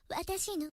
私の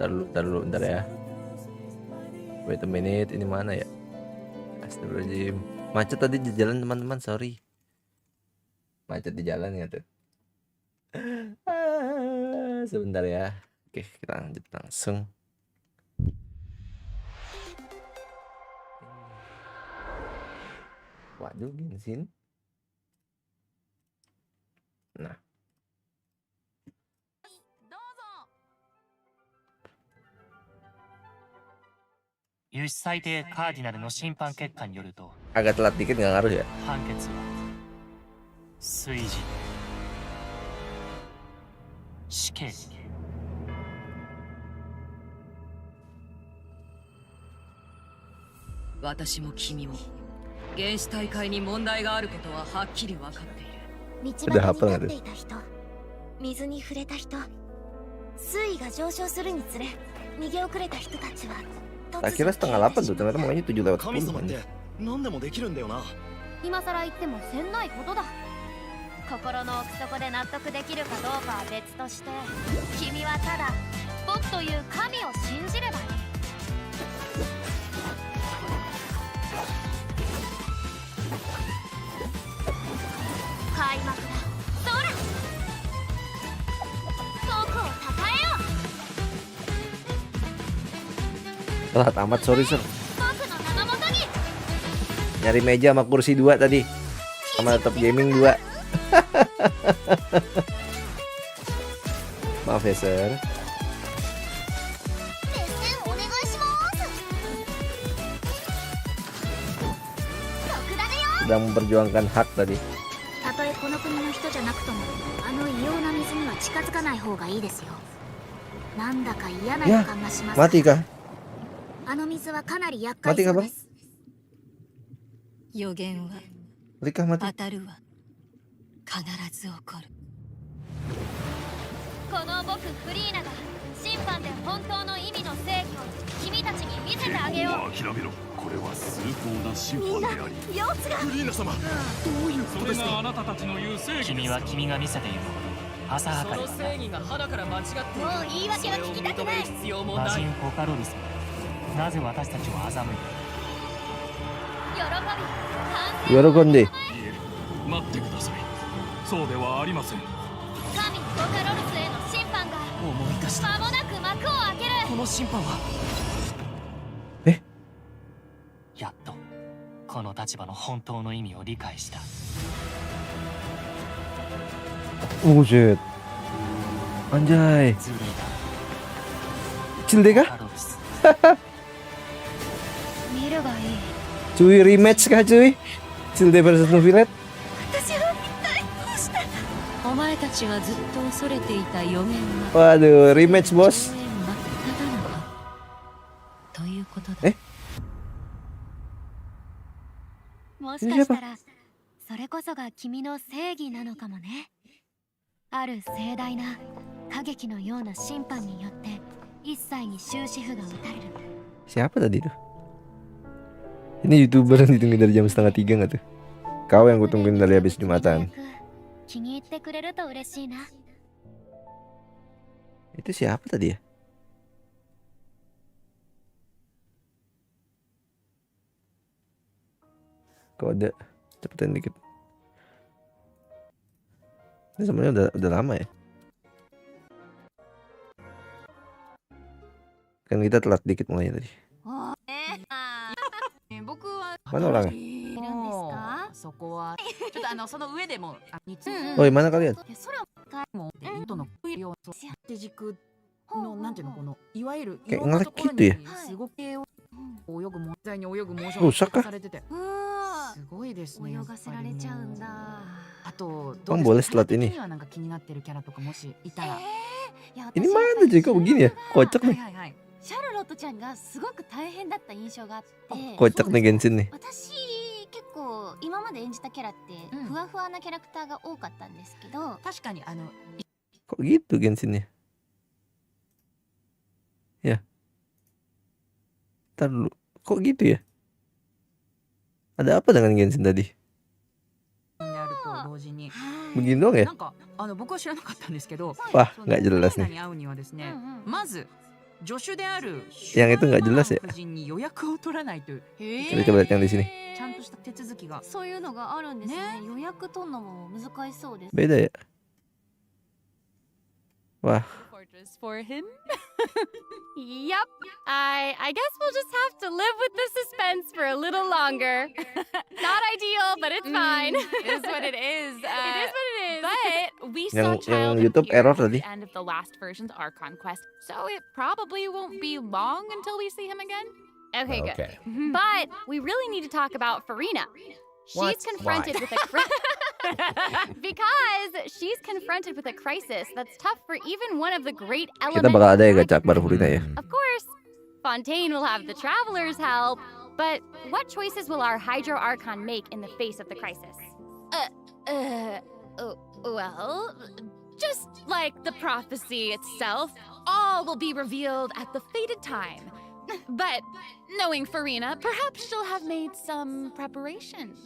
Ntar dulu, bentar ya. Wait a minute, ini mana ya? Astagfirullahaladzim. Macet tadi di jalan teman-teman, sorry. Macet di jalan ya tuh. Sebentar ya. Oke, kita lanjut langsung. Waduh, Genshin. Nah. Agak telat dikit nggak ngaruh ya? 判決は推事死刑私も君も原始大会に問題があることははっきり分かっている。道端に立っていた人、水に触れた人、水位が上昇するにつれ逃げ遅れた人たちは Tak kira setengah 8 tuh, ternyata makanya 7 lewat 神 10 様っ kan. て何でもできるんだよな。今さら言ってもせんないことだ。心の奥底で納得できるかどうかは別として、君はただ僕という神を信じればいい。開幕だ。そら僕をたたえよう。 Telat amat, sorry sir. 僕の名のもとに Nyari meja sama kursi 2 tadi. Sama laptop gaming 2. Maaf ya sir. 目線お願いします。特ダネよ。 Sedang memperjuangkan hak tadi. たとえこの国の人じゃなくとも、あの異様な水には近づかない方がいいですよ。なんだか嫌な予感がします。 Mati kah? あの水はかなり厄介 Mati そ kah う bang? です。予言は Mati kah mati? 当たるわ。必ず起こる。この僕フリーナが審判で本当の意味の正義を君たちに見せてあげよう。諦めろ。これは崇高な審判であり、様子が。フリーナ様、どういうことですか。あなたたちの言う正義。君は君が見せている浅はかにはない。正義が花から間違っている。もう言い訳は聞きたくない。必要もない。魔人ポカロリスがなぜ私たちを欺いた。喜び、完成。 Yorokon deh. いえ、待ってください。そうではありません。神ポカロルスへの審判が思い出した。間もなく幕を開ける。この審判はやっとこの立場の本当の意味を理解した。 Oh shit. Anjay. ズルだ。 Kecil deh ポ kah? カロリス。見るがいい。 Cuy rematch kah cuy? Kecil deh versus Novilet. たちがずっと恐れていた予言は Waduh, rematch bos. 上演真っ只中ということだ。もしかしたらそれこそが君の正義なのかもね。ある盛大な歌劇のような審判によって一切に終止符が打たれる。 Siapa tadi tuh? Ini YouTuber yang ditungguin dari jam setengah 3 nggak tuh? Kau yang gue tungguin dari habis Jumatan. 気に入ってくれると嬉しいな。 Itu siapa tadi ya? Kode, cepetin dikit. Ini sebenarnya udah lama ya. Kan kita telat dikit mulainya tadi. Mana orangnya? いるんですか？そこはちょっとその上でもOh, mana kalian? もとのよう縦軸のなんていうのこのいわゆる Kayak いろんなところ ngelek gitu に ya? すごく泳ぐ問題に泳ぐモーション Rusak kah? されててうわすごいですね。泳がせられちゃうんだ。あと Bang boleh setelah ini. にはなんか気になってるキャラとかもしいたら。いや Ini mana sih kok begini ya? Kocak はい nih. はいはい。シャルロットちゃんがすごく大変だった印象があって、 Kocak nih Genshin nih. 私結構今まで演じたキャラってふわふわなキャラクターが多かったんですけど、確かにKok gitu Genshinnya? Ya. Ntar dulu. Kok gitu ya? Ada apa dengan Genshin tadi? であると同時に Begini doang ya? なんか僕は知らなかったんですけど、 Wah, その nggak jelas フレーナ nih. に会うにはですね、うんうんまず助手である Yang itu nggak jelas ya? 夫人に予約を取らないという Coba lihat yang di sini. ちゃんとした手続きが。そういうのがあるんですね。予約取るのも難しそうです。 Beda ya? Wah, Fortress for him. Yep. I guess we'll just have to live with the suspense for a little longer. Not ideal, but it's fine. It is what it is. It is what it is. But we saw yang Child YouTube appear error at tadi. the end of the last version's Archon quest, so it probably won't be long until we see him again. Okay, good. But we really need to talk about Farina. She's confronted with a because she's confronted with a crisis that's tough for even one of the great kita elements. bakal ada ya gacha akbar Furina ya. Of course, Fontaine will have the Traveler's help, but what choices will our Hydro Archon make in the face of the crisis? Well, just like the prophecy itself, all will be revealed at the fated time. But knowing Farina, perhaps she'll have made some preparations.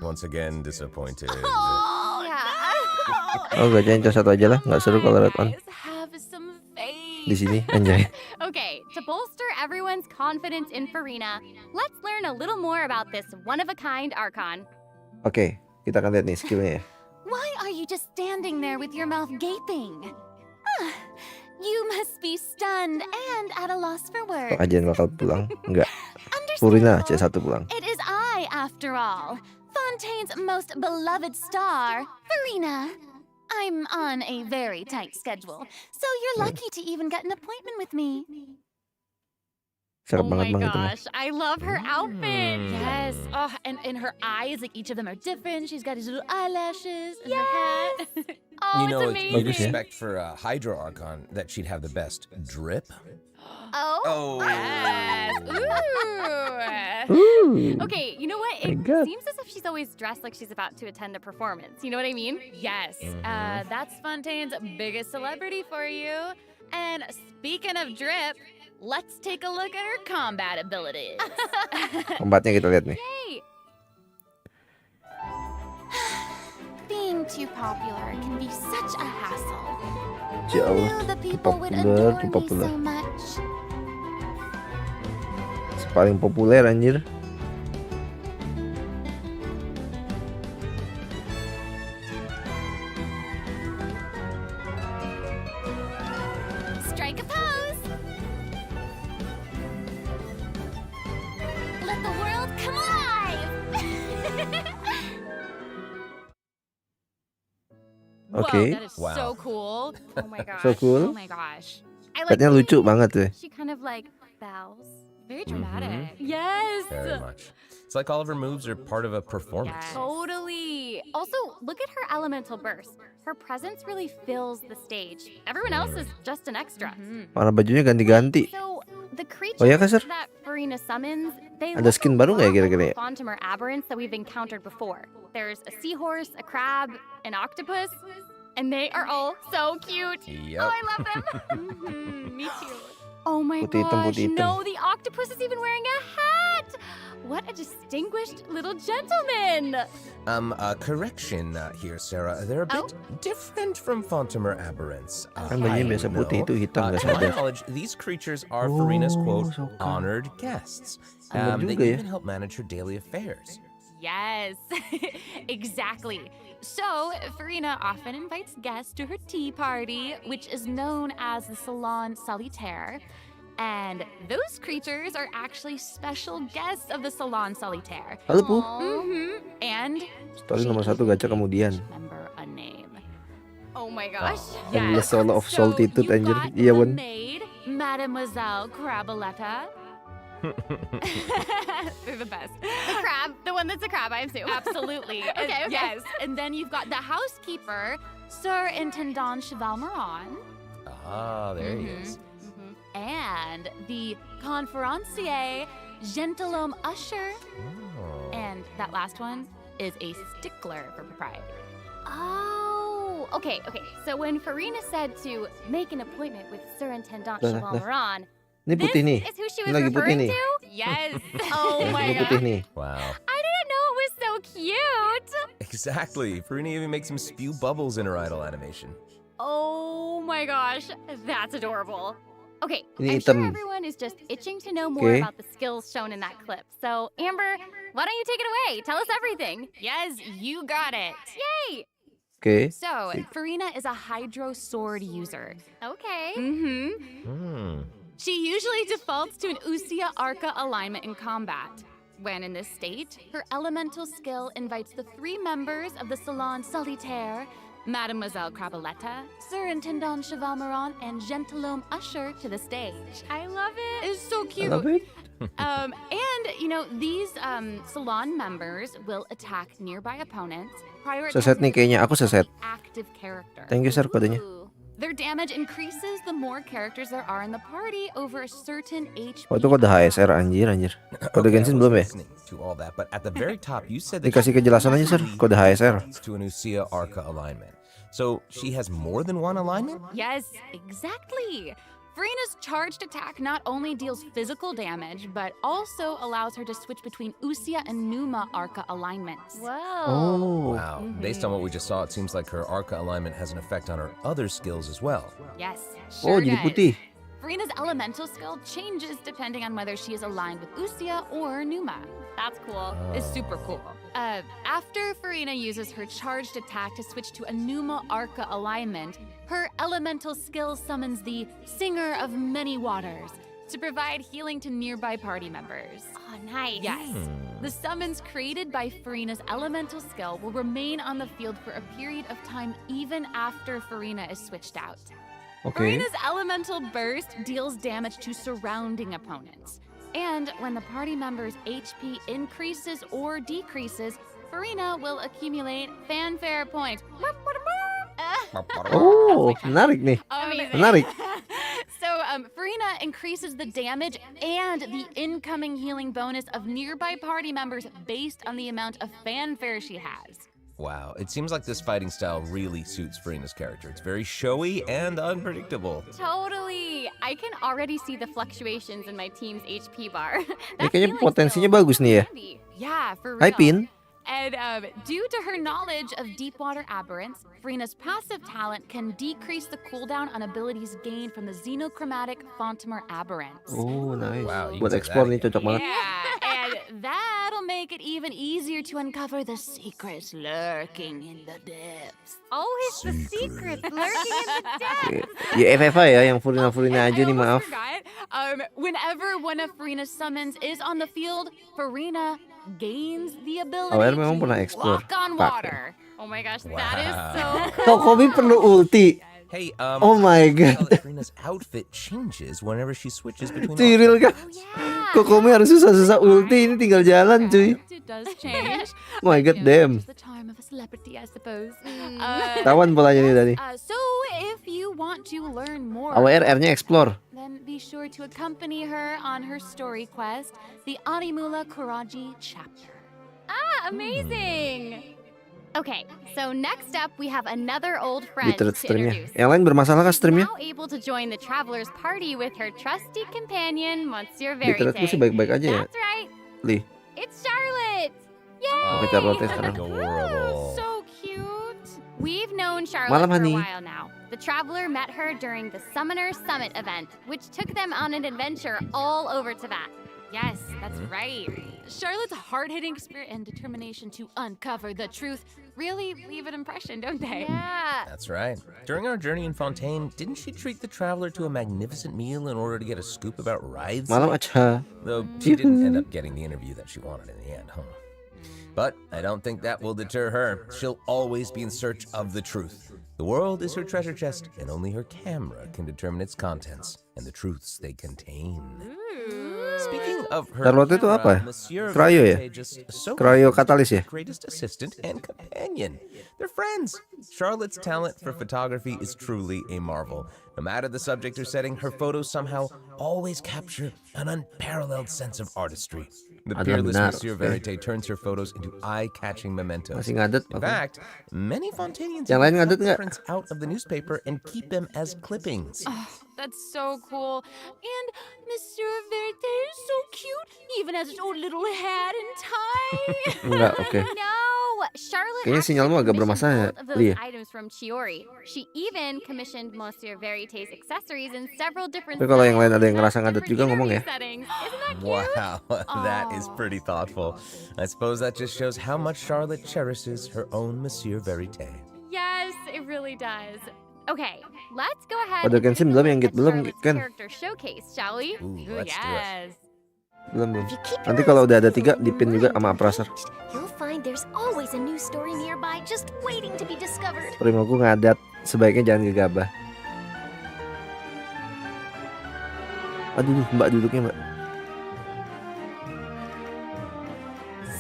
Once again disappointed. Oh, yeah. Oh, gachain satu aja lah, nggak seru kalau lihat on. Guys, have some faith. Di sini anjay. Okay, to bolster everyone's confidence in Farina, let's learn a little more about this one-of-a-kind Archon. Oke, kita akan lihat nih skillnya ya. Why are you just standing there with your mouth gaping? You must be stunned and at a loss for words. Kajian bakal pulang? Enggak. Furina C1 pulang. It is I, after all, Fontaine's most beloved star, Farina. I'm on a very tight schedule, so you're lucky to even get an appointment with me. Serem banget bang itu mah. I love her outfit. Yes. Oh, and her eyes, like each of them are different. She's got these little eyelashes and her hat. Oh, You know, it's you'd amazing. expect for a Hydro Archon that she'd have the best drip. Oh. Yes. Ooh. Ooh. Okay, you know what? My It God. seems as if she's always dressed like she's about to attend a performance. You know what I mean? Yes. That's Fontaine's biggest celebrity for you. And speaking of drip, let's take a look at her combat abilities. Kombatnya kita lihat nih. Hey. Being too popular can be such a hassle. Ya I Allah, knew the too people would popular, adore too me popular. so much. Paling populer anjir. Strike a pose. Let the world come alive. Oke. Whoa, that is Wow. so cool. Oh my gosh. So cool. Oh my gosh. I Petnya the way lucu banget tuh. She kind of like bows Very dramatic. Yes. Very much. It's like all of her moves are part of a performance. Totally. Also, look at her elemental burst. Her presence really fills the stage. Everyone else is just an extra. Warna bajunya ganti-ganti. So, the Oh ya, creatures Kak, Sir? that Farina summons, they Ada look skin a baru nggak lot kira-kira like ya? the Phantom or aberrants that we've encountered before. There's a seahorse, a crab, an octopus, and they are all so cute. Yep. Oh, I love them. Me too. Oh my Putih hitam, gosh, putih hitam. no, the octopus is even wearing a hat. What a distinguished little gentleman. Correction here, Sarah. They're a bit different from Phantom or aberrants. Kan bajunya biasa putih itu hitam nggak To my sadar. knowledge, these creatures are Farina's quote so kan. honored guests. Bener They juga ya. even help manage her daily affairs. Yes, exactly. So, Farina often invites guests to her tea party, which is known as the Salon Solitaire. And those creatures are actually special guests of the Salon Solitaire. Halo Bu. And Story nomor 1 gacha kemudian. remember a name. Oh my gosh. Endless solo of So solitude, you've anjir. got Iya, the Wan. maid, Mademoiselle Crabaletta. They're the best. The crab, the one that's a crab, I assume. Absolutely. Okay. Yes. And then you've got the housekeeper, Sir Intendant Cheval Moran. Ah, there he is. And the conferencier, Gentilhomme Usher. Oh. And that last one is a stickler for propriety. Oh, okay. So when Farina said to make an appointment with Sir Intendant Dah, Cheval dah. Moran, Ini putih nih. is who she Ini was lagi putih referring nih. to? Yes. Oh my Ini putih god. nih. Wow. I didn't know it was so cute. Exactly. Farina even makes him spew bubbles in her idol animation. Oh my gosh, that's adorable. Okay, Ini I'm sure hitam. everyone is just itching to know more Okay. about the skills shown in that clip. So, Amber, why don't you take it away? Tell us everything. Yes, you got it. Yay! Oke. So, Farina is a Hydro Sword user. Okay. She usually defaults to an Usia Arca alignment in combat. When in this state, her elemental skill invites the 3 members of the Salon Solitaire, Mademoiselle Crabaletta, Sir Intendant Cheval Moran, and Gentilhomme Usher to the stage. I love it. It's so I cute. love it. And, you know, these salon members will attack nearby opponents, Seset nih kayaknya, aku seset. active character. Thank you, Sir, kodenya. Ooh. Their damage increases the more characters there are in the party over a certain HP. Oh itu kode HSR anjir. Kode Genshin belum ya? Listening to all that, but at the very top, you said that Dikasih kejelasan aja, Sir. Kode HSR. to an Usia Arca alignment. So she has more than one alignment? Yes, exactly. Farina's charged attack not only deals physical damage, but also allows her to switch between Usia and Numa Arca alignments. Whoa. Oh. Wow. Based on what we just saw, it seems like her Arca alignment has an effect on her other skills as well. Yes, Oh sure jadi does. putih. Farina's elemental skill changes depending on whether she is aligned with Usia or Numa. That's cool. It's super cool. After Farina uses her charged attack to switch to a Numa Arca alignment, her elemental skill summons the Singer of Many Waters to provide healing to nearby party members. Oh, nice. Yes. The summons created by Farina's elemental skill will remain on the field for a period of time even after Farina is switched out. Oke. Farina's elemental burst deals damage to surrounding opponents. And when the party member's HP increases or decreases, Farina will accumulate fanfare points. Oh, menarik nih. Menarik. So, Farina increases the damage and the incoming healing bonus of nearby party members based on the amount of fanfare she has. Wow. It seems like this fighting style really suits Farina's character. It's very showy and unpredictable. Totally. I can already see the fluctuations in my team's HP bar. Ini kayaknya potensinya bagus nih ya. Yeah, for real. Hai Pin. And due to her knowledge of deepwater aberrants, Farina's passive talent can decrease the cooldown on abilities gained from the xenochromatic Fontamer aberrants. Oh nice. Wow, you Buat can say explore that nih again. cocok banget. Yeah, and that'll make it even easier to uncover the secrets lurking in the depths. Oh, it's the secrets lurking in the depths. Ya FFA ya yang Furina aja nih, maaf. Forgot. Whenever one of Farina's summons is on the field, Farina gains the ability Awalnya memang pernah to explore. walk on Pakai. water. Oh my gosh, that is so Kok Kobi perlu ulti? Hey, Oh my god. Serina's outfit changes whenever she switches between. Cyril kan. Kok Kome harus susah-susah ulti, ini tinggal jalan cuy. It does change. Oh my god, damn. Just the charm of a celebrity, I suppose. Tawan polanya nih tadi. So if you want to learn more, AWR R-nya explore. then be sure to accompany her on her story quest, the Animula Kuraji chapter. Ah, amazing! Okay, so next up we have another old friend Di to streamnya. introduce. Yang lain bermasalah kah streamnya? Now able to join the traveler's party with her trusty companion, Monsieur Di threadku sih Verite. baik-baik aja ya. That's right, Li. it's Charlotte! Yay! Oke, Charlotte sekarang. Adorable. So cute! We've known Charlotte Malam, for honey. a while now. The traveler met her during the Summoner Summit event, which took them on an adventure all over Tibet. Yes, that's right. Charlotte's hard-hitting spirit and determination to uncover the truth really leave an impression, don't they? Yeah. That's right. During our journey in Fontaine, didn't she treat the traveler to a magnificent meal in order to get a scoop about rides? Malam aja. Though she didn't end up getting the interview that she wanted in the end, huh? But I don't think that will deter her. She'll always be in search of the truth. The world is her treasure chest, and only her camera can determine its contents and the truths they contain. Speaking of her Charlotte itu apa ya? Monsieur Cryo ya? Verite just so Cryo katalis ya? greatest assistant and companion. They're friends. Charlotte's talent for photography is truly a marvel. No matter the subject or setting, her photos somehow always capture an unparalleled sense of artistry. The Adalah peerless benar, Monsieur oke. Verite turns her photos into eye-catching mementos. Masih ngadet. In Oke. fact, many Fontainians Yang lain even ngadet cut the nggak? prints out of the newspaper and keep them as clippings. Oh, that's so cool. And Monsieur Verite is so cute, even has his own little hat and tie. Enggak, oke. No, Charlotte Kayaknya actually sinyalmu agak commissioned bermasalah ya, both of those Li ya? items from Chiori. She even commissioned Monsieur Verite's accessories in several different Tapi kalau yang lain ada yang styles ngerasa and ngadet different juga ngomong interview ya. settings. Isn't that cute? Wow, that is pretty thoughtful. I suppose that just shows how much Charlotte cherishes her own Monsieur Verite. Yes, it really does. Okay, let's go ahead Pada and take Genshin a belum, look yang at Git belum, Charlotte's kan? character showcase, shall we? Ooh, Ooh, let's do it. yes. Belum. Nanti kalau udah ada 3 dipin juga sama Apraser. You'll find there's always a new story nearby just waiting to be discovered. Primaku ngadat, sebaiknya jangan gegabah. Aduh, Mbak duduknya Mbak.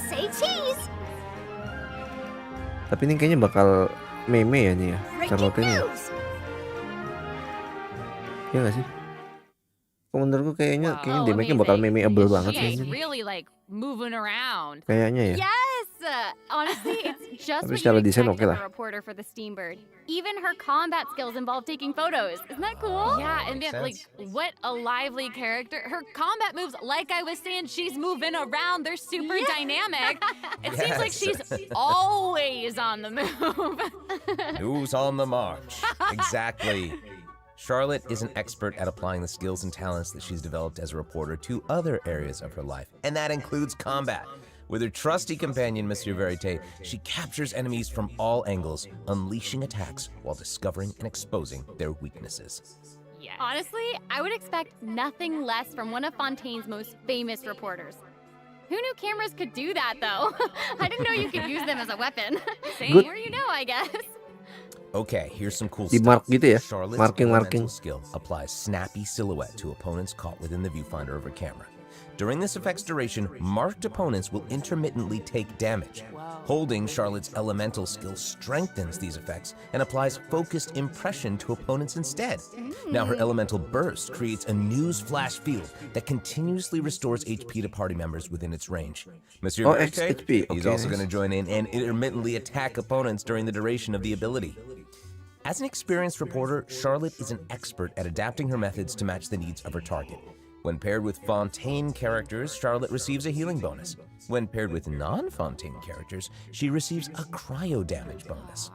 Say cheese! Tapi ini kayaknya bakal meme ya nih ya, Charlotte Breaking ini ya. news! Iya gak sih? Kok menurutku kayaknya Wow, damage-nya bakal amazing. memeable banget She sih is ini. really like moving around. Kayaknya ya. Yes! Honestly, it's just Tapi what secara you'd desain expect oke of lah. a reporter for the Steambird. Even her combat skills involve taking photos. Isn't that cool? Yeah, and makes then, like, what a lively character. Her combat moves, like I was saying, she's moving around. They're super dynamic. It seems like Yes. she's always on the move. Who's on the march? Exactly. Charlotte is an expert at applying the skills and talents that she's developed as a reporter to other areas of her life, and that includes combat. With her trusty companion, Monsieur Verite, she captures enemies from all angles, unleashing attacks while discovering and exposing their weaknesses. Yes. Honestly, I would expect nothing less from one of Fontaine's most famous reporters. Who knew cameras could do that, though? I didn't know you could use them as a weapon. Good. More you know, I guess. Okay, here's some cool Di stuff. mark gitu ya, Charlotte's marking. elemental skill applies snappy silhouette to opponents caught within the viewfinder of her camera. During this effect's duration, marked opponents will intermittently take damage. Holding Charlotte's elemental skill strengthens these effects and applies focused impression to opponents instead. Now her elemental burst creates a news flash field that continuously restores HP to party members within its range. Monsieur Oh, Verite, HP, he's okay, also nice. going to join in and intermittently attack opponents during the duration of the ability. As an experienced reporter, Charlotte is an expert at adapting her methods to match the needs of her target. When paired with Fontaine characters, Charlotte receives a healing bonus. When paired with non-Fontaine characters, she receives a cryo damage bonus.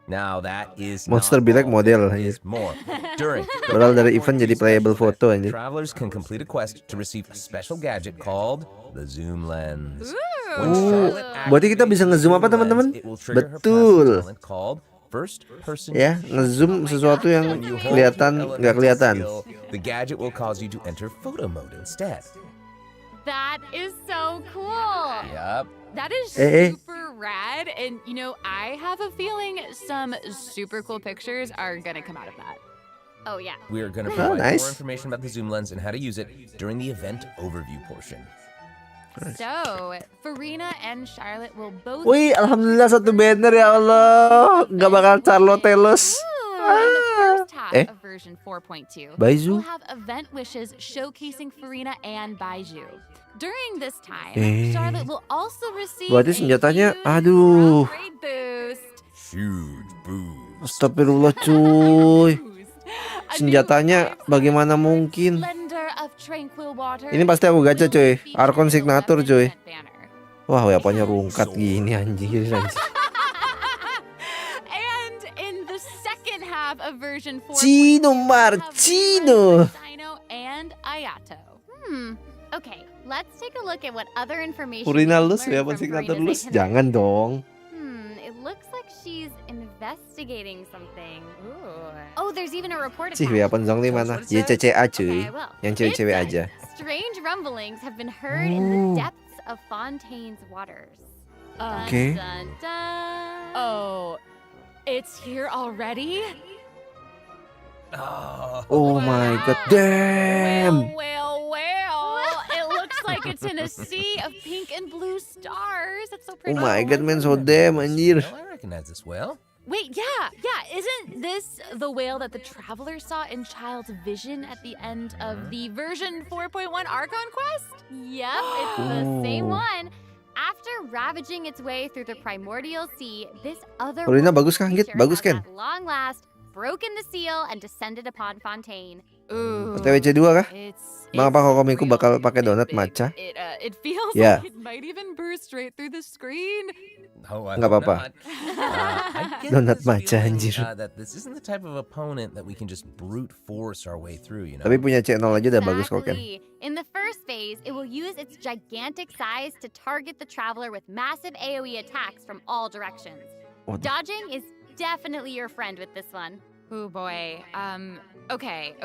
Now that is Monster not be like all, model, there anjir. is more. During Berawal dari event jadi playable foto anjir. travelers can complete a quest to receive a special gadget called the zoom lens. When Oh, Charlotte berarti kita activates bisa the ngezoom zoom apa, teman-teman? lens, it will trigger her Betul. passive talent called first person Ya, ngezoom sesuatu yang When you hold kelihatan the nggak kelihatan. skill, the gadget will cause you to enter photo mode instead. That is so cool. Yup. That is Eh, eh. super rad. And, you know, I have a feeling some super cool pictures are gonna come out of that. Oh, yeah. We are going to Oh, provide nice. more information about the zoom lens and how to use it during the event overview portion. So, Farina and Charlotte will both. Wih, alhamdulillah satu banner ya Allah. Gak bakal Charlotte Teles. Ooh, in the first half Eh? of version 4.2, Baizu? we'll have event wishes showcasing Farina and Baiju. During this time, Eh. Charlotte will also receive Berarti a senjatanya, huge aduh. grade boost. Huge boost. Astagfirullah cuy. A new Senjatanya bagaimana mungkin? splendor of tranquil water Ini pasti aku gacha cuy. will be featured Arkon in the signature 11% cuy. banner. Wah, apanya rungkat gini anjir. And in the second half of version 4.2, Cino we'll have Marcino. Dino and Ayato. Okay, let's take a look at what other information Purina we can lus, learn weapon from signature Farina's lus. itinerary. Jangan dong. It looks like she's investigating something. Oh, there's even a report Cih, attached. weapon zong di mana? YCCA cuy. Okay, well, Yang it cewek-cewek says, aja. Strange rumblings have been heard in Oh. the depths of Fontaine's waters. Dun, Okay. dun, dun. Oh, it's here already? Oh my god, damn. Well. It looks like it's in a sea of pink and blue stars. That's so Oh pretty. my god, man, so damn anjir. Well, I recognize this whale. Wait, yeah. Isn't this the whale that the traveler saw in Child's vision at the end of the version 4.1 Archon quest? Yep, it's the same Oh. one. After ravaging its way through the primordial sea, this other Purina bagus kan, Git? Bagus kan? at long last broken the seal and descended upon Fontaine. Ooh. OTWC 2 kah? It's Bang, apa kok komiku real bakal pakai donat big. matcha? It feels Yeah. like it might even burst right through the screen. Oh, I Nggak hope apa-apa. not. I get Donat this matcha, feeling, anjir. that this isn't the type of opponent that we can just brute force our way through, you know? Tapi punya channel aja udah bagus kok kan. Exactly. In the first phase, it will use its gigantic size to target the traveler with massive AoE attacks from all directions. Waduh. Dodging is definitely your friend with this one. Oh boy. Okay.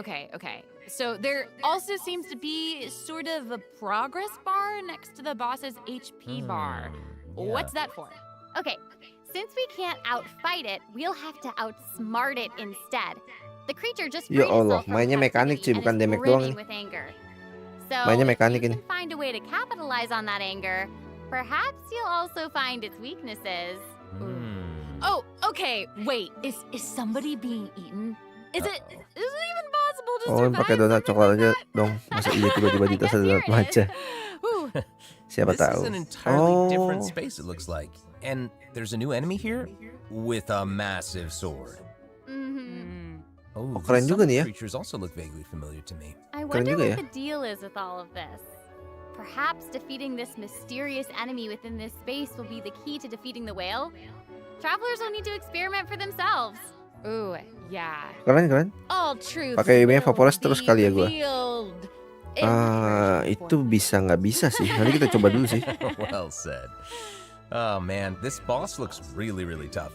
So there also seems to be sort of a progress bar next to the boss's HP bar. yeah. What's that for? Okay, since we can't outfight it, we'll have to outsmart it instead. The creature just Ya freed Allah, itself from mainnya mekanik captivity cuy, and bukan is damage doang brimming ini. with anger. So, Mainnya if mekanik you ini. can find a way to capitalize on that anger, perhaps you'll also find its weaknesses. Oh, okay. Wait, is somebody being eaten? Is it even possible to Oh, survive pakai donat something coklat like aja that? dong. Masa iya tiba-tiba I ditas guess ada here donat it is. matcha. Ooh. Siapa This tahu. is an entirely different Oh. space, it looks like. And there's a new enemy here with a massive sword. Oh, Oh, keren these juga nih ya. creatures also look vaguely familiar to me. I Keren wonder juga ya. what the deal is with all of this. Perhaps defeating this mysterious enemy within this space will be the key to defeating the whale? Travelers will need to experiment for themselves. Ooh, yeah. Keren. All truths Pakai will Vaporous terus be kali ya gua. revealed in version Itu bisa nggak bisa sih. Nanti kita coba dulu sih. Well said. Oh man, this boss looks really, really tough.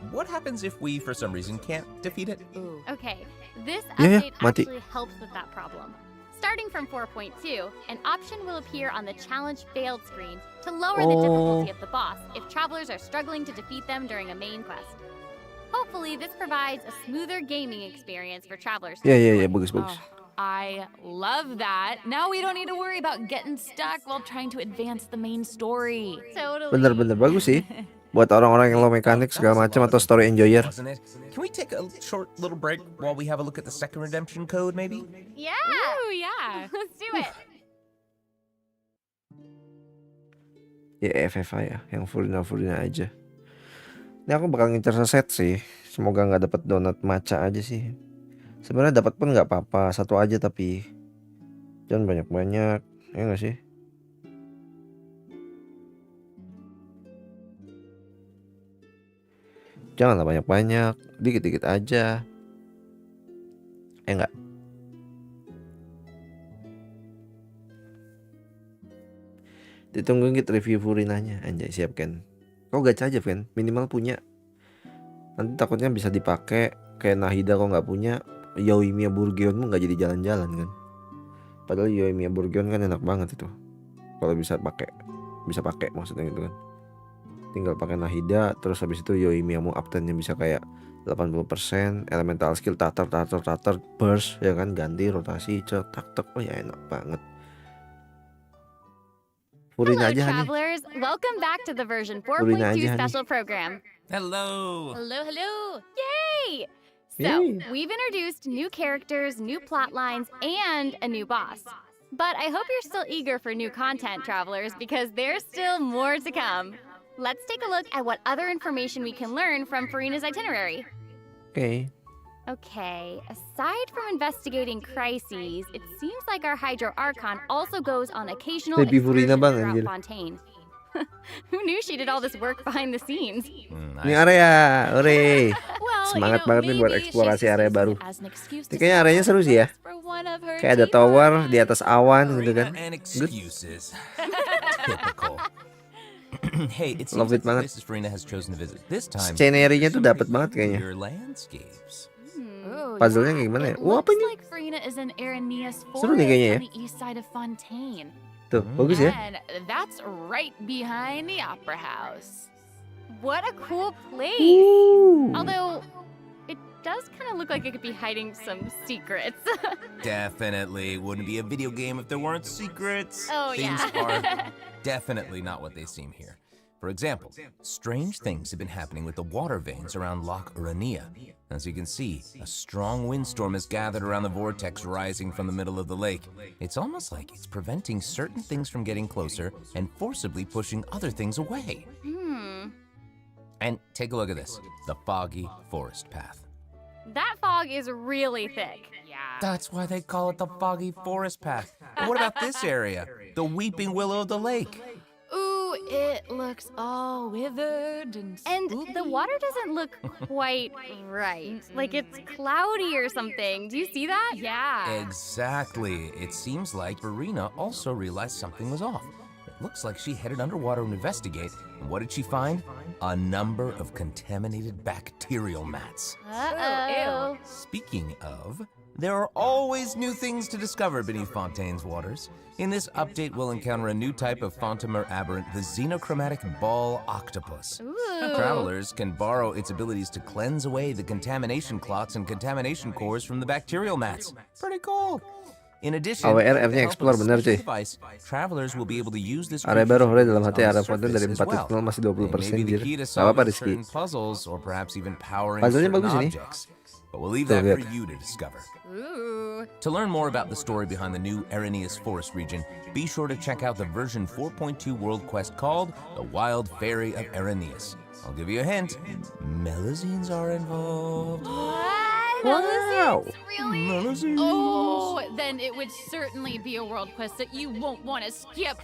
What happens if we, for some reason, can't defeat it? Ooh. Okay, this Yeah, update mati. actually helps with that problem. Starting from 4.2, an option will appear on the challenge failed screen to lower the difficulty of the boss if travelers are struggling to defeat them during a main quest. Hopefully, this provides a smoother gaming experience for travelers. to Ya, enjoy. bagus. Oh, I love that. Now we don't need to worry about getting stuck while trying to advance the main story. Totally. Bener bagus sih. Buat orang-orang yang low mekanik segala macam atau story enjoyer. Wasn't it? Can we take a short little break while we have a look at the second redemption code, maybe? Yeah, Ooh, yeah. let's do it. Ya FFA ya, yang Furina aja. Ini aku bakal ngincer seset sih. Semoga nggak dapat donat matcha aja sih. Sebenarnya dapat pun nggak apa-apa, satu aja tapi jangan banyak-banyak, ya nggak sih? Janganlah banyak-banyak, dikit-dikit aja. Enggak. Ditunggu gitu review Furinanya. Anjay, siap kan. Kau gacha aja kan, minimal punya. Nanti takutnya bisa dipakai kayak Nahida kok nggak punya. Yoimiya Burgeon nggak jadi jalan-jalan kan. Padahal Yoimiya Burgeon kan enak banget itu. Kalau bisa pakai maksudnya gitu kan. Tinggal pakai Nahida, terus habis itu Yoimiyamu uptime-nya bisa kayak 80%, elemental skill tatar, burst ya kan, ganti rotasi, tak. Oh ya enak banget. Furina Hello, aja nih. travelers. Welcome back to the version Furina 4.2 aja nih. special program. Hello. Hello. Yay! So, Yay. we've introduced new characters, new plot lines, and a new boss. But I hope you're still eager for new content, travelers, because there's still more to come. Let's take a look at what other information we can learn from Furina's itinerary. Okay, aside from investigating crises, it seems like our Hydro Archon also goes on occasional Baby Furina excursions bang, throughout anjir. Fontaine. Who knew she did all this work behind the scenes? Ini area, ore. Well, Semangat banget nih buat maybe eksplorasi she's area using baru. it as an excuse Ini to kayaknya areanya seru sih ya. for one of her Kayak ada deep tower lines. di atas awan gitu kan. And Good. excuses. Typical. Hey, it Love seems it like the banget. places Furina has chosen to visit this time. Scenery-nya tuh dapat banget kayaknya. Your landscapes. Oh, Puzzle-nya yeah. kayak gimana ya? It Wah, apa looks ini? like Furina is in Aranea's Seru nih forest kayaknya ya. on the east side of Fontaine. Tuh, bagus ya. And that's right behind the Opera House. What a cool place! Ooh. Although, it does kind of look like it could be hiding some secrets. Definitely wouldn't be a video game if there weren't secrets. Oh, Things yeah. are definitely not what they seem here. For example, strange things have been happening with the water veins around Loch Urania. As you can see, a strong windstorm has gathered around the vortex rising from the middle of the lake. It's almost like it's preventing certain things from getting closer and forcibly pushing other things away. And take a look at this, the foggy forest path. That fog is really thick. Yeah. That's why they call it the foggy forest path. And what about this area? The weeping willow of the lake. Ooh, it looks all withered and And spooky. the water doesn't look quite right. Like it's cloudy or something. Do you see that? Yeah. Exactly. It seems like Verena also realized something was off. It looks like she headed underwater to investigate. And what did she find? A number of contaminated bacterial mats. Uh-oh. Speaking of, there are always new things to discover beneath Fontaine's waters. In this update, we'll encounter a new type of Fontamer aberrant, the xenochromatic ball octopus. Travelers can borrow its abilities to cleanse away the contamination clots and contamination cores from the bacterial mats. Pretty cool. In addition, AWR with the F-nya help of explore, a bener, special cuy. device, travelers will be able to use this Area creature's baru hore dalam abilities hati on area the Fontaine dari surface as 4.0 well. masih They 20% may be the anjir. key to Gak apa-apa solving Rizky. certain puzzles or perhaps even powering Puzzle-nya certain bagus ini. objects. But we'll leave Tuh, that for lihat. you to discover. Ooh. To learn more about the story behind the new Aranea's Forest region, be sure to check out the version 4.2 world quest called The Wild Fairy of Araneas. I'll give you a hint. Melazines are involved. Wow. Really? Melazines. Oh, then it would certainly be a world quest that you won't want to skip.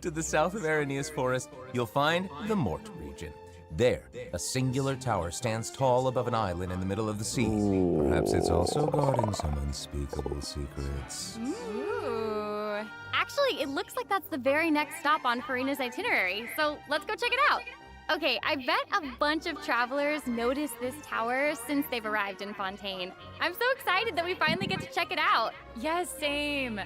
To the south of Aranea's Forest, you'll find the Mort region. There, a singular tower stands tall above an island in the middle of the sea. Perhaps it's also guarding some unspeakable secrets. Ooh. Actually, it looks like that's the very next stop on Furina's itinerary, so let's go check it out. Okay, I bet a bunch of travelers noticed this tower since they've arrived in Fontaine. I'm so excited that we finally get to check it out. Yes, same.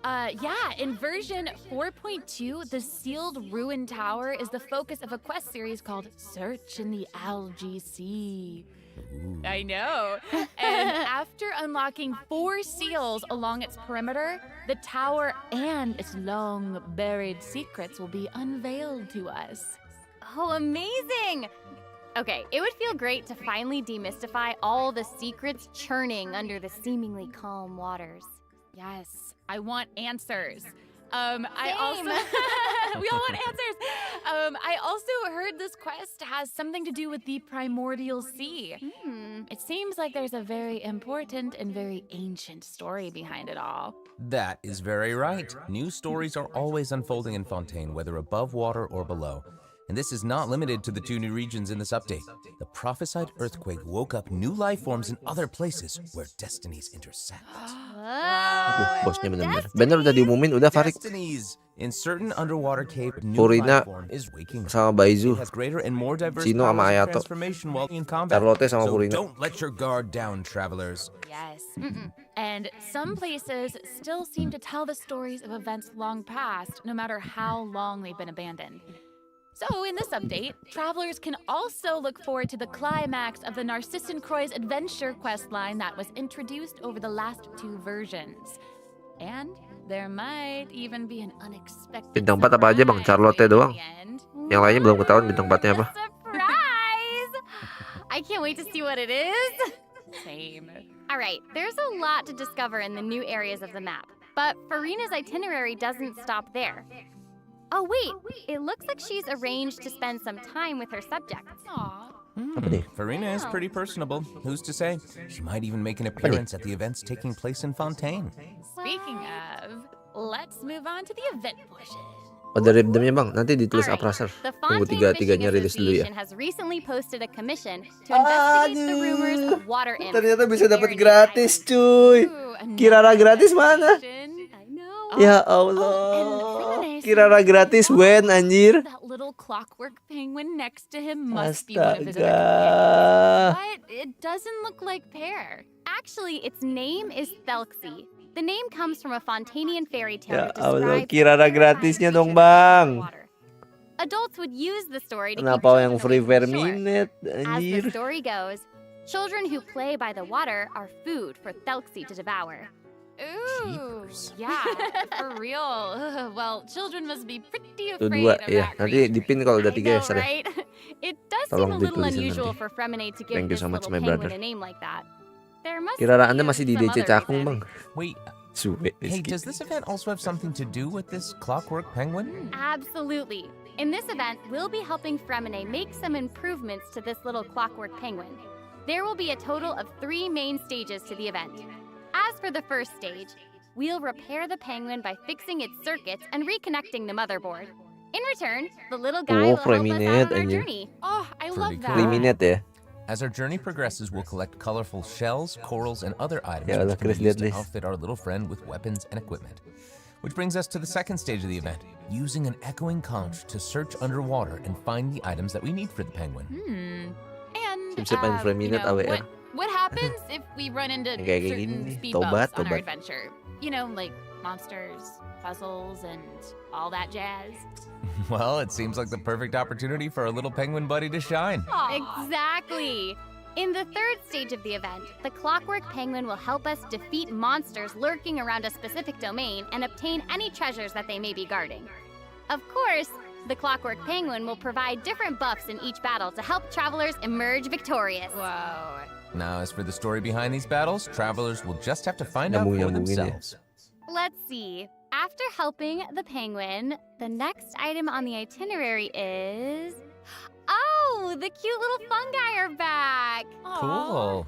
Yeah, in version 4.2, the sealed ruin tower is the focus of a quest series called Search in the Algae Sea. I know. And after unlocking 4 seals along its perimeter, the tower and its long buried secrets will be unveiled to us. Oh, amazing! Okay, it would feel great to finally demystify all the secrets churning under the seemingly calm waters. Yes, I want answers. I also Same. we all want answers. I also heard this quest has something to do with the primordial sea. It seems like there's a very important and very ancient story behind it all. That is very right. New stories are always unfolding in Fontaine, whether above water or below. And this is not limited to the 2 new regions in this update. The prophesied earthquake woke up new life forms in other places where destinies intersect. Bosnya bener-bener. Bener udah diumumin, udah Farid. Destinies. In certain underwater cave, new Purina life form is waking up. sama Baizu. It has greater and more diverse Cino sama powers of Ayato. transformation while in combat. Charlotte sama So Purina. don't let your guard down, travelers. Yes. And some places still seem to tell the stories of events long past, no matter how long they've been abandoned. So, in this update, travelers can also look forward to the climax of the Narcissan Croix's adventure questline that was introduced over the last 2 versions. And there might even be an unexpected Bintang 4 apa aja bang? Charlotte doang. Yang lainnya belum ketahuan bintang 4-nya apa. Surprise! I can't wait to see what it is. Same. All right, there's a lot to discover in the new areas of the map, but Farina's itinerary doesn't stop there. Oh wait, it looks like she's arranged to spend some time with her subjects. Aww. Farina is pretty personable. Who's to say? She might even make an appearance at the events taking place in Fontaine. Speaking of, let's move on to the event portion. Pada ribdemnya bang, nanti ditulis Alright, Aprasar. The Tunggu Fontaine Fishing 3-3-nya rilis dulu ya. Association has recently posted a commission to investigate the rumors of water imps. Ternyata bisa dapat near gratis the cuy. Ooh, Kirara gratis mana? I know. Ya Oh, Allah. and Kirara gratis when anjir. That little clockwork penguin next to him must be one of his other Astaga. companions. But it doesn't look like Pear. Actually, its name is Thelxie. The name comes from a Fontanian fairy tale Ya that Allah, describes Kirara gratisnya dong bang. water. Adults would use the story to keep Kenapa yang children free away per from shore. minute As the anjir? story goes, children who play by the water are food for Thelxie to devour. Ooh, yeah, for real. Well, children must be pretty Tuh afraid 2 of ya. that Nanti creature. dipin kalau udah I 3 ya know, Sar. right? It does seem Tolong a little ditulisin unusual nanti. for Fremenade to give Thank you this so much, little my penguin brother. a name like that. There must Kirara be Anda masih di some DC other Cakung reason. bang. Wait, Suwe. hey, does this event also have something to do with this clockwork penguin? Absolutely. In this event, we'll be helping Fremenade make some improvements to this little clockwork penguin. There will be a total of 3 main stages to the event. As for the first stage, we'll repair the penguin by fixing its circuits and reconnecting the motherboard. In return, the little guy will Oh, help us out Fremenade, on our anjir. journey. Oh, I love Pretty that. cool. Liminet ya. As our journey progresses, we'll collect colorful shells, corals, and other items Ya Allah, which can Chris, be used lihat to deh. outfit our little friend with weapons and equipment. Which brings us to the second stage of the event, using an echoing conch to search underwater and find the items that we need for the penguin. And Siap-siap main frame minute AWR. what happens if we run into Kayak certain gini, speed tobat, bumps on our tobat. adventure? You know, like monsters, puzzles, and all that jazz. Well, it seems like the perfect opportunity for our little penguin buddy to shine. Exactly. In the third stage of the event, the clockwork penguin will help us defeat monsters lurking around a specific domain and obtain any treasures that they may be guarding. Of course, the clockwork penguin will provide different buffs in each battle to help travelers emerge victorious. Whoa. Now, as for the story behind these battles, travelers will just have to find out for Nyambung-nyambungin ya. themselves. Let's see. After helping the penguin, the next item on the itinerary is... Oh, the cute little fungi are back! Cool.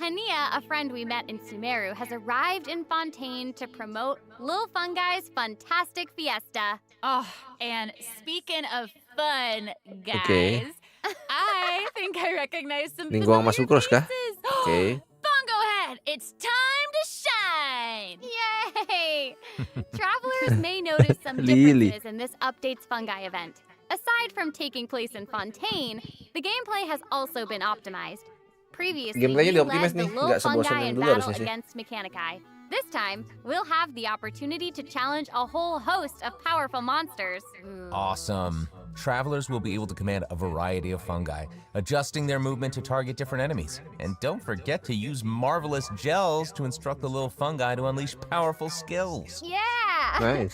Hania, a friend we met in Sumeru, has arrived in Fontaine to promote Lil Fungi's Fantastic Fiesta. Oh, and speaking of fun, guys, Okay. I think I recognize some Lingkuang familiar masuk terus kah? faces. Oke. Bongo Head, it's time to shine! Yay! Travelers may notice some Lily. differences in this update's fungi event. Aside from taking place in Fontaine, the gameplay has also been optimized. Previously, Gameplaynya we dioptimis led the nih, Lil nggak sebosan Fungi yang in dulu battle harusnya sih. against Mechanici. This time, we'll have the opportunity to challenge a whole host of powerful monsters. Awesome. Travelers will be able to command a variety of fungi, adjusting their movement to target different enemies. And don't forget to use marvelous gels to instruct the little fungi to unleash powerful skills. Yeah! Nice.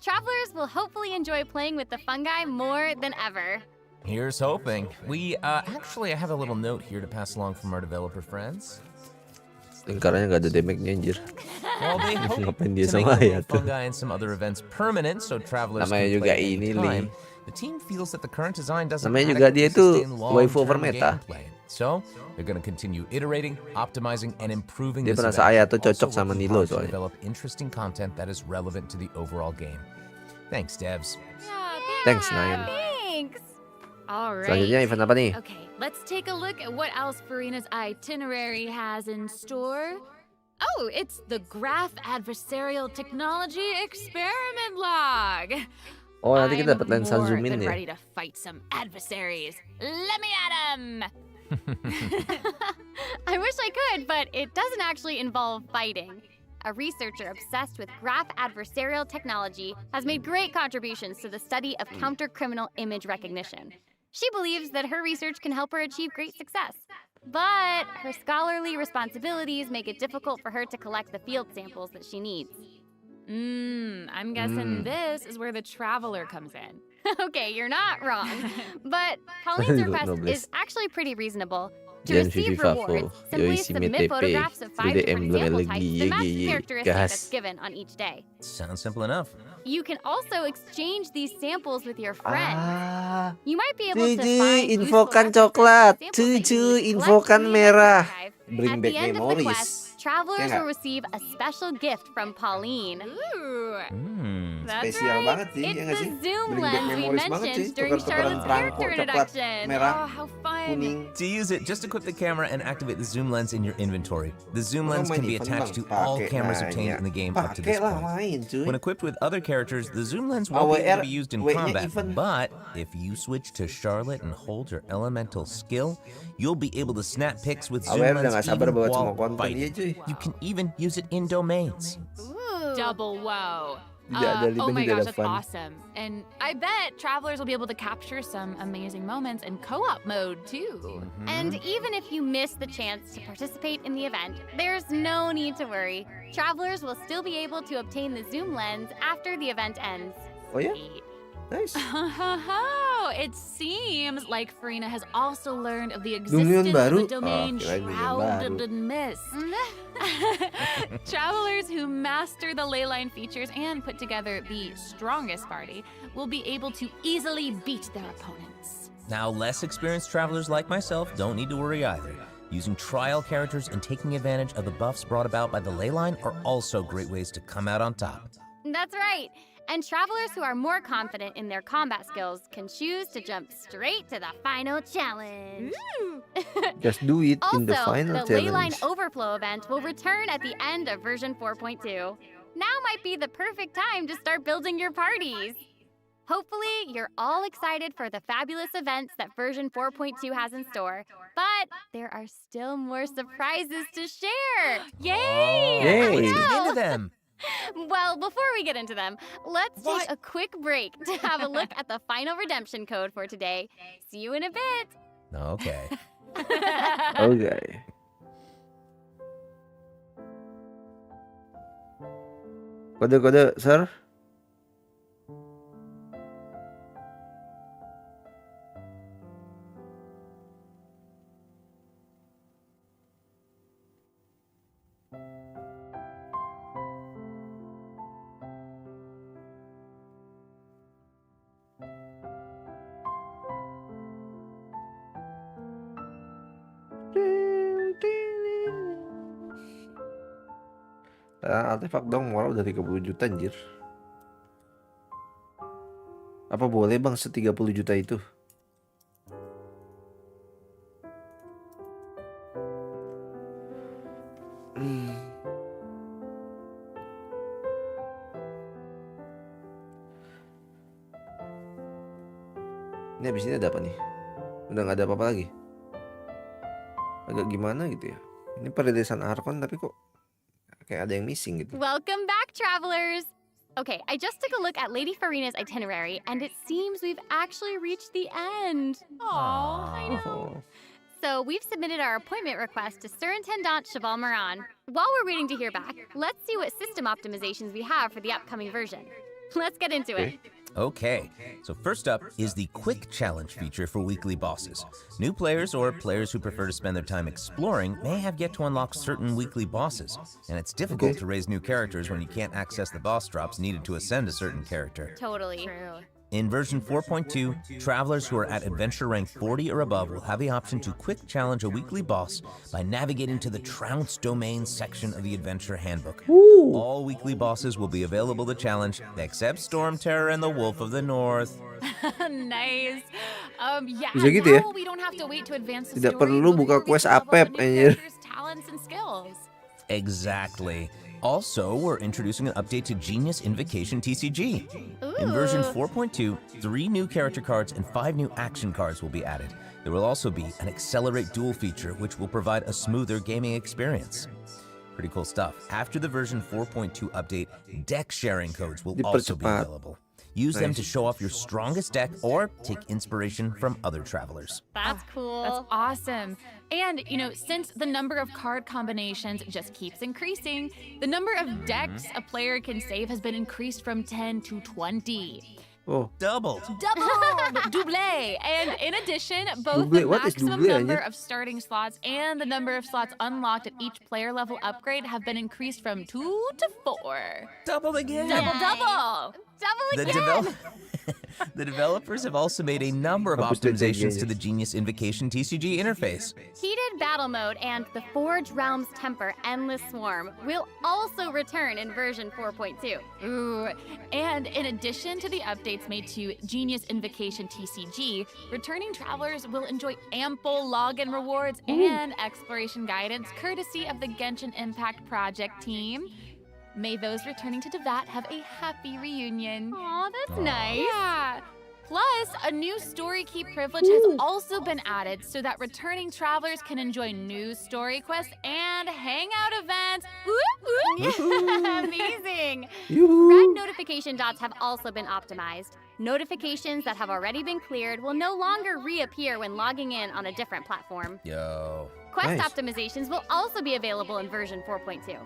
Travelers will hopefully enjoy playing with the fungi more than ever. Here's hoping. Actually, I have a little note here to pass along from our developer friends. Lingkarannya nggak ada damage-nya anjir. Well, they hope Ngapain to dia make sama the little Ayato? fungi and some other events permanent so travelers Namanya can juga play ini, anytime. Li. The team feels that the current design doesn't Namanya juga dia adequately itu sustain waifu over long-term meta. gameplay. So, they're going to continue iterating, optimizing, and improving Dia this merasa event. Ayato cocok Also sama working Nilo hard to soalnya. develop interesting content that is relevant to the overall game. Thanks, devs. Thanks, Nayan. Thanks! All Selanjutnya right. event apa nih? Okay, let's take a look at what else Farina's itinerary has in store. Oh, it's the Graph Adversarial Technology Experiment Log. Oh, nanti kita I'm dapat lensa more zoom in than ya. ready to fight some adversaries. Let me at 'em! I wish I could, but it doesn't actually involve fighting. A researcher obsessed with graph adversarial technology has made great contributions to the study of counter-criminal image recognition. She believes that her research can help her achieve great success. But her scholarly responsibilities make it difficult for her to collect the field samples that she needs. I'm guessing this is where the traveler comes in. Okay, you're not wrong. But Pauline's request is actually pretty reasonable. To receive rewards, simply submit photographs of 5 different sample types that match the characteristic that's given on each day. Sounds simple enough. You can also exchange these samples with your friends. Ah, You might be able to cuy, find infokan useful coklat. references to samples that you Cuy, need to collect infokan through your merah. archive. Bring At back the end of the memories. quest, travelers Ya will nggak? receive a special gift from Pauline. Ooh, That's Spesial right. banget sih, It's ya nggak sih? the zoom Bring back lens we memories banget mentioned sih. during Tukar-tukaran Charlotte's perangko, character coklat, introduction. merah, oh, how fun. kuning. To use it, just equip the camera and activate the zoom lens in your inventory. The zoom lens can be attached to all cameras obtained in the game up to this Pakai lah point. main, cuy. When equipped with other characters, the zoom lens won't be able to be used in W-nya combat, even. but if you switch to Charlotte and hold your elemental skill, you'll be able to snap pics with zoom AWR udah lens nggak sabar even buat while semua konten dia, fighting. cuy. You can even use it in domains. Ooh. Double wow. Tidak ada Oh my tidak gosh, ada that's fun. awesome. And I bet travelers will be able to capture some amazing moments in co-op mode too. And even if you miss the chance to participate in the event, there's no need to worry. Travelers will still be able to obtain the zoom lens after the event ends. Oh ya? Nice. It seems like Farina has also learned of the Dunia existence baru? of a domain Oh, kirain dunia shrouded baru. in mist. Travelers who master the ley line features and put together the strongest party will be able to easily beat their opponents. Now, less experienced travelers like myself don't need to worry either. Using trial characters and taking advantage of the buffs brought about by the ley line are also great ways to come out on top. That's right. And travelers who are more confident in their combat skills can choose to jump straight to the final challenge. Just do it in the Also, final the Leyline challenge. Overflow event will return at the end of version 4.2. Now might be the perfect time to start building your parties. Hopefully, you're all excited for the fabulous events that version 4.2 has in store, but there are still more surprises to share. Yay! Let's Yay! get into them. Well, before we get into them, let's take a quick break to have a look at the final redemption code for today. See you in a bit. Okay. Oke. Kode-kode, sir. Artefak dong, moral udah 30 juta anjir. Apa boleh bang se-30 juta itu? Ini abis ini ada apa nih? Udah nggak ada apa-apa lagi. Agak gimana gitu ya. Ini perilisan Arkon tapi kok kayak ada yang missing gitu. Welcome back, travelers! Okay, I just took a look at Lady Farina's itinerary, and it seems we've actually reached the end. Aww, I know. Oh. So we've submitted our appointment request to Surintendant Cheval Moran. While we're waiting to hear back, let's see what system optimizations we have for the upcoming version. Let's get into it. Okay, so first up is the Quick Challenge feature for weekly bosses. New players or players who prefer to spend their time exploring may have yet to unlock certain weekly bosses, and it's difficult to raise new characters when you can't access the boss drops needed to ascend a certain character. Totally. True. In version 4.2, travelers who are at adventure rank 40 or above will have the option to quick challenge a weekly boss by navigating to the Trounce domain section of the adventure handbook. All weekly bosses will be available to challenge, except Storm Terror and the Wolf of the North. Nice. Yeah, Bisa gitu ya? now we don't have to wait to advance the Tidak story perlu buka before we quest can level up Apep, a new anjir. character's talents and skills. Exactly. Also, we're introducing an update to Genius Invocation TCG. In version 4.2, 3 new character cards and 5 new action cards will be added. There will also be an Accelerate Duel feature, which will provide a smoother gaming experience. Pretty cool stuff. After the version 4.2 update, deck sharing codes will also be Dipercepat. available. Use them to Nice. show off your strongest deck or take inspiration from other travelers. That's cool. That's awesome. And, you know, since the number of card combinations just keeps increasing, the number of decks a player can save has been increased from 10 to 20. Oh, Doubled. Double! And in addition, both Double? the What is maximum double, number anjir? of starting slots and the number of slots unlocked at each player level upgrade have been increased from 2 to 4. Doubled again. Double! The, the developers have also made a number of Hapus dia optimizations janji. to the Genius Invocation TCG interface. Heated Battle Mode and the Forge Realms Temper Endless Swarm will also return in version 4.2. Ooh, and in addition to the updates made to Genius Invocation TCG, returning travelers will enjoy ample login rewards and exploration guidance courtesy of the Genshin Impact Project team. May those returning to Devat have a happy reunion. Aw, that's nice. Yeah. Plus, a new story key privilege has also been added so that returning travelers can enjoy new story quests and hangout events. Amazing. Yoo-hoo. Red notification dots have also been optimized. Notifications that have already been cleared will no longer reappear when logging in on a different platform. Yo. Quest Nice. optimizations will also be available in version 4.2.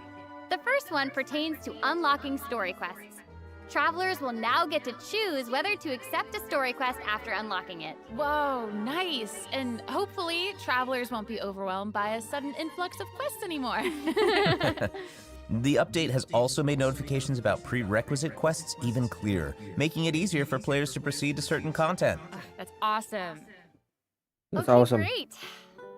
The first one pertains to unlocking story quests. Travelers will now get to choose whether to accept a story quest after unlocking it. Whoa, nice. And hopefully, travelers won't be overwhelmed by a sudden influx of quests anymore. The update has also made notifications about prerequisite quests even clearer, making it easier for players to proceed to certain content. That's awesome. That's Okay, awesome. great.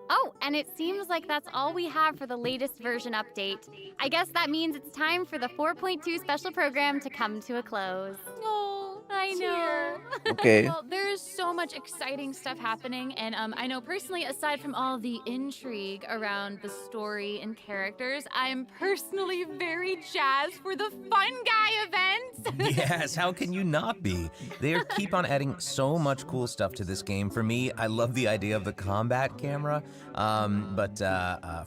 Oh, and it seems like that's all we have for the latest version update. I guess that means it's time for the 4.2 special program to come to a close. Oh, I know. Okay. Well, there's so much exciting stuff happening, and I know personally, aside from all the intrigue around the story and characters, I'm personally very jazzed for the Fun Guy events. Yes, how can you not be? They keep on adding so much cool stuff to this game. For me, I love the idea of the combat camera, but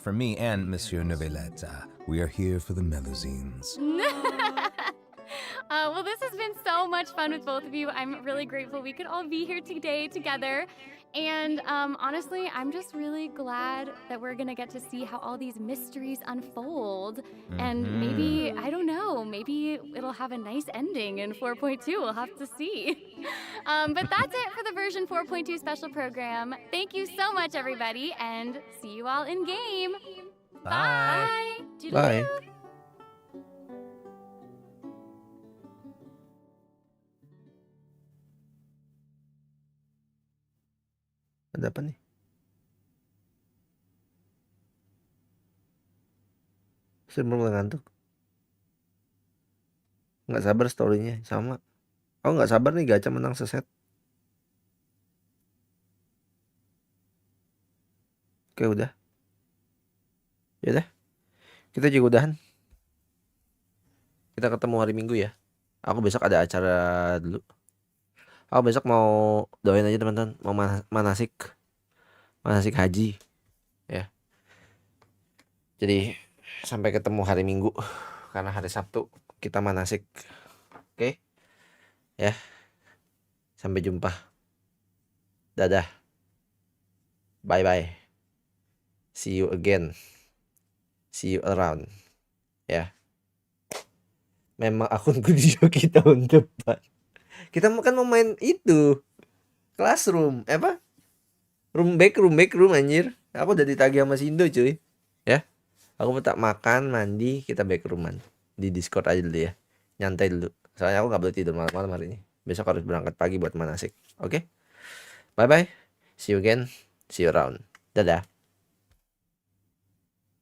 for me and Monsieur Novelette, we are here for the melazines. Well, this has been so much fun with both of you. I'm really grateful we could all be here today together. And honestly, I'm just really glad that we're going to get to see how all these mysteries unfold. And maybe, I don't know, maybe it'll have a nice ending in 4.2. We'll have to see. But that's it for the version 4.2 special program. Thank you so much, everybody, and see you all in game. Bye. Bye. Ada apa nih? Saya belum ngantuk. Nggak sabar storynya sama. Aku nggak sabar nih gacha menang seset. Oke udah. Ya udah. Kita juga udahan. Kita ketemu hari Minggu ya. Aku besok ada acara dulu. Aku besok mau doain aja teman-teman, mau manasik haji ya. Jadi sampai ketemu hari Minggu, karena hari Sabtu kita manasik. Oke ya, sampai jumpa, dadah, bye bye, see you again, see you around ya. Memang akunku di Joki tahun depan. Kita kan mau main itu classroom, apa? Room backroom anjir. Aku udah ditagih sama Sindo cuy. Ya. Aku tak makan, mandi, kita backrooman. Di Discord aja dulu ya. Nyantai dulu. Soalnya aku gak boleh tidur malam-malam hari ini. Besok harus berangkat pagi buat manasik. Oke? Bye-bye. See you again. See you around. Dadah.